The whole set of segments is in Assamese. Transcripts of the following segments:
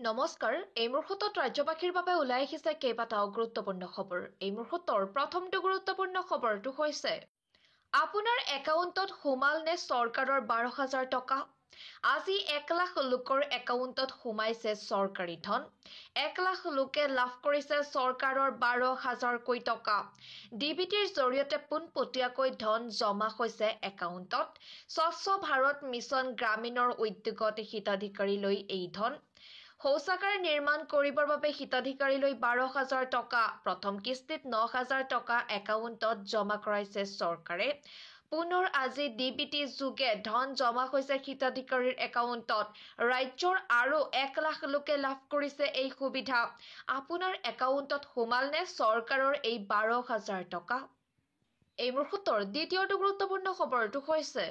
নমস্কাৰ এই মুহূৰ্তত ৰাজ্যবাসীৰ বাবে ওলাই আহিছে কেইবাটাও গুৰুত্বপূৰ্ণ খবৰ এই মুহূৰ্তৰ প্ৰথমটো গুৰুত্বপূৰ্ণ খবৰটো হৈছে আপোনাৰ একাউণ্টত সোমাল নে চৰকাৰৰ ১২,০০০ টকা আজি ১ লাখ লোকৰ একাউণ্টত সোমাইছে চৰকাৰী ধন ১ লাখ লোকে লাভ কৰিছে চৰকাৰৰ ১২,০০০ টকা ডিবিটিৰ জৰিয়তে পোনপটীয়াকৈ ধন জমা হৈছে একাউণ্টত স্বচ্ছ ভাৰত মিছন গ্ৰামীণৰ উদ্যোগত হিতাধিকাৰীলৈ এই ধন শৌচাগাৰ নিৰ্মাণ কৰিবৰ বাবে হিতাধিকাৰীলৈ ১২,০০০ টকা প্ৰথম কিস্তিত ৯,০০০ টকা একাউণ্টত জমা কৰাইছে চৰকাৰে পুনৰ আজি ডিবিটি যোগে ধন জমা হৈছে হিতাধিকাৰীৰ একাউণ্টত ৰাজ্যৰ আৰু ১ লাখ লোকে লাভ কৰিছে এই সুবিধা আপোনাৰ একাউণ্টত সোমাল নে চৰকাৰৰ এই ১২,০০০ টকা এই মুহূৰ্তৰ দ্বিতীয়টো গুৰুত্বপূৰ্ণ খবৰটো হৈছে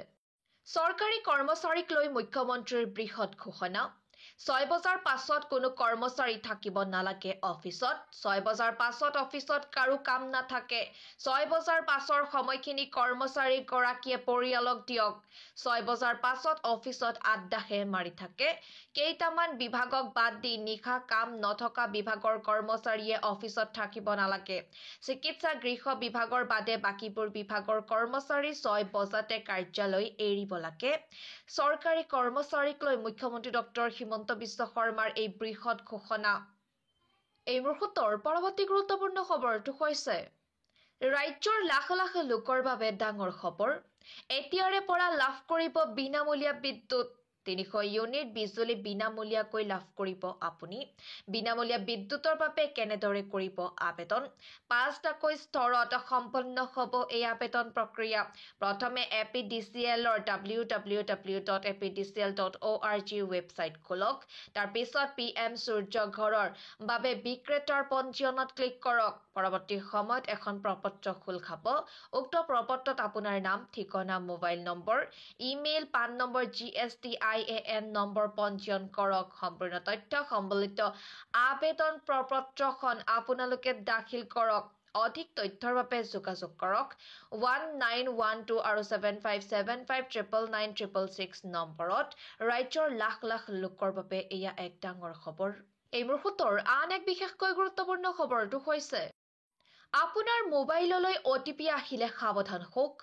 চৰকাৰী কৰ্মচাৰীক লৈ মুখ্যমন্ত্ৰীৰ বৃহৎ ঘোষণা ৬ বজাৰ পাছত কোনো কৰ্মচাৰী থাকিব নালাগে অফিচত ৬ বজাৰ পাছত অফিচত কাৰো কাম নাথাকে ৬ বজাৰ পাছৰ সময়খিনি কৰ্মচাৰী গৰাকীয়ে পৰিয়ালক দিয়ক ৬ বজাৰ পাছত অফিচত আড্ডাহে মাৰি থাকে কেইটামান বিভাগক বাদ দি নিশা কাম নথকা বিভাগৰ কৰ্মচাৰীয়ে অফিচত থাকিব নালাগে চিকিৎসা গৃহ বিভাগৰ বাদে বাকিবোৰ বিভাগৰ কৰ্মচাৰী ৬ বজাতে কাৰ্যালয় এৰিব লাগে চৰকাৰী কৰ্মচাৰীক লৈ মুখ্যমন্ত্ৰী ডক্টৰ হিমন্ত বিশ্ব শৰ্মাৰ এই বৃহৎ ঘোষণা এই মুহূৰ্তৰ পৰৱৰ্তী গুৰুত্বপূৰ্ণ খবৰটো হৈছে ৰাজ্যৰ লাখ লাখ লোকৰ বাবে ডাঙৰ খবৰ এতিয়াৰে পৰা লাভ কৰিব বিনামূলীয়া বিদ্যুৎ ৩০০ ইউনিট বিজুলী বিনামূলীয়াকৈ লাভ কৰিব আপুনি বিনামূলীয়া বিদ্যুতৰ বাবে কেনেদৰে কৰিব আবেদন ৫টাকৈ স্তৰত সম্পন্ন হ'ব এই আবেদন প্ৰক্ৰিয়া প্ৰথমে APDCL-ৰ www.apdcl.org ৱেবছাইট খোলক তাৰ পিছত PM সূৰ্য ঘৰৰ বাবে বিক্ৰেতাৰ পঞ্জীয়নত ক্লিক কৰক পৰৱৰ্তী সময়ত এখন প্ৰপত্ৰ খোল খাব উক্ত প্ৰপত্ৰত আপোনাৰ নাম ঠিকনা মোবাইল নম্বৰ ইমেইল পান নম্বৰ GSTIAN নম্বৰ পঞ্জীয়ন কৰক সম্পূৰ্ণ তথ্য সম্বলিত আবেদন প্ৰপত্ৰখন আপোনালোকে দাখিল কৰক অধিক তথ্যৰ বাবে যোগাযোগ কৰক 1912 আৰু 7575999966 নম্বৰত ৰাজ্যৰ লাখ লাখ লোকৰ বাবে এয়া এক ডাঙৰ খবৰ এই মুহূৰ্তৰ আন এক বিশেষকৈ গুৰুত্বপূৰ্ণ খবৰটো হৈছে আপোনাৰ মোবাইললৈ OTP আহিলে সাৱধান হওক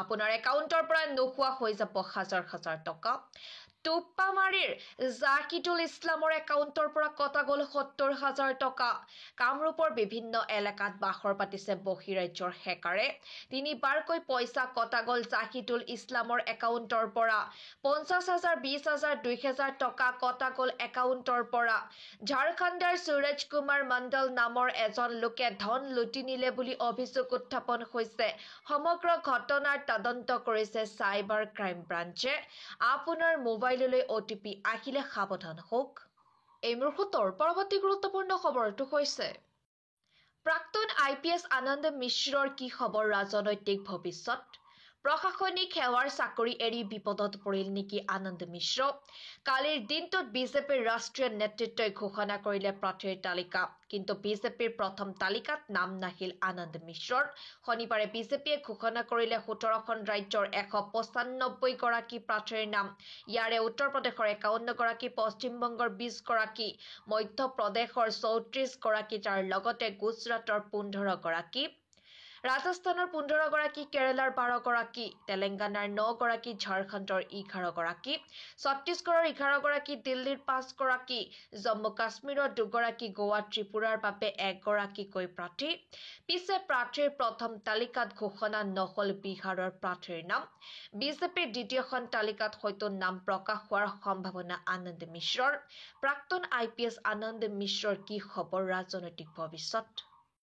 আপোনাৰ একাউণ্টৰ পৰা নোহোৱা হৈ যাব হাজাৰ হাজাৰ টকা টুপ্পামাৰীৰ জাকিদুল ইছলামৰ একাউণ্টৰ পৰা কটা গ'ল ৭০,০০০ টকা কামৰূপৰ বিভিন্ন এলেকাত বাখৰ পাতিছে বহিৰাজ্যৰ হেকাৰে তিনিবাৰকৈ পইচা কটা গ'ল জাকিদুল ইছলামৰ একাউণ্টৰ পৰা ৫০,০০০ ২০,০০০ ২,০০০ টকা কটা গ'ল একাউণ্টৰ পৰা ঝাৰখণ্ডৰ সুৰজ কুমাৰ মণ্ডল নামৰ এজন লোকে ধন লুটি নিলে বুলি অভিযোগ উত্থাপন হৈছে সমগ্ৰ ঘটনাৰ তদন্ত কৰিছে সাইবাৰ ক্ৰাইম ব্ৰাঞ্চে আপোনাৰ মোবাইললৈ OTP আহিলে সাৱধান হওক এই মুহূৰ্তৰ পৰৱৰ্তী গুৰুত্বপূৰ্ণ খবৰটো হৈছে প্ৰাক্তন IPS আনন্দ মিশ্ৰৰ কি খবৰ ৰাজনৈতিক ভৱিষ্যত প্ৰশাসনিক সেৱাৰ চাকৰি এৰি বিপদত পৰিল নেকি আনন্দ মিশ্ৰ কালিৰ দিনটোত বিজেপিৰ ৰাষ্ট্ৰীয় নেতৃত্বই ঘোষণা কৰিলে প্ৰাৰ্থীৰ তালিকা কিন্তু বিজেপিৰ প্ৰথম তালিকাত নাম নাহিল আনন্দ মিশ্ৰৰ শনিবাৰে বিজেপিয়ে ঘোষণা কৰিলে ১৭খন ৰাজ্যৰ ১৯৫ গৰাকী প্ৰাৰ্থীৰ নাম ইয়াৰে উত্তৰ প্ৰদেশৰ ৫১ গৰাকী পশ্চিম বংগৰ ২০ গৰাকী মধ্য প্ৰদেশৰ ৩৪ গৰাকী তাৰ লগতে গুজৰাটৰ ১৫ গৰাকী ৰাজস্থানৰ ১৫ গৰাকী কেৰালাৰ ১২ গৰাকী তেলেংগানাৰ ৯ গৰাকী ঝাৰখণ্ডৰ ১১ গৰাকী ছত্তীশগড়ৰ ১১ গৰাকী দিল্লীৰ ৫ গৰাকী জম্মু কাশ্মীৰৰ ২ গৰাকী গোৱা ত্ৰিপুৰাৰ বাবে ১ গৰাকীকৈ প্ৰাৰ্থী পিছে প্ৰাৰ্থীৰ প্ৰথম তালিকাত ঘোষণা নহল বিহাৰৰ প্ৰাৰ্থীৰ নাম বিজেপিৰ দ্বিতীয়খন তালিকাত হয়তো নাম প্ৰকাশ হোৱাৰ সম্ভাৱনা আনন্দ মিশ্ৰৰ প্ৰাক্তন IPS আনন্দ মিশ্ৰৰ কি খবৰ ৰাজনৈতিক ভৱিষ্যত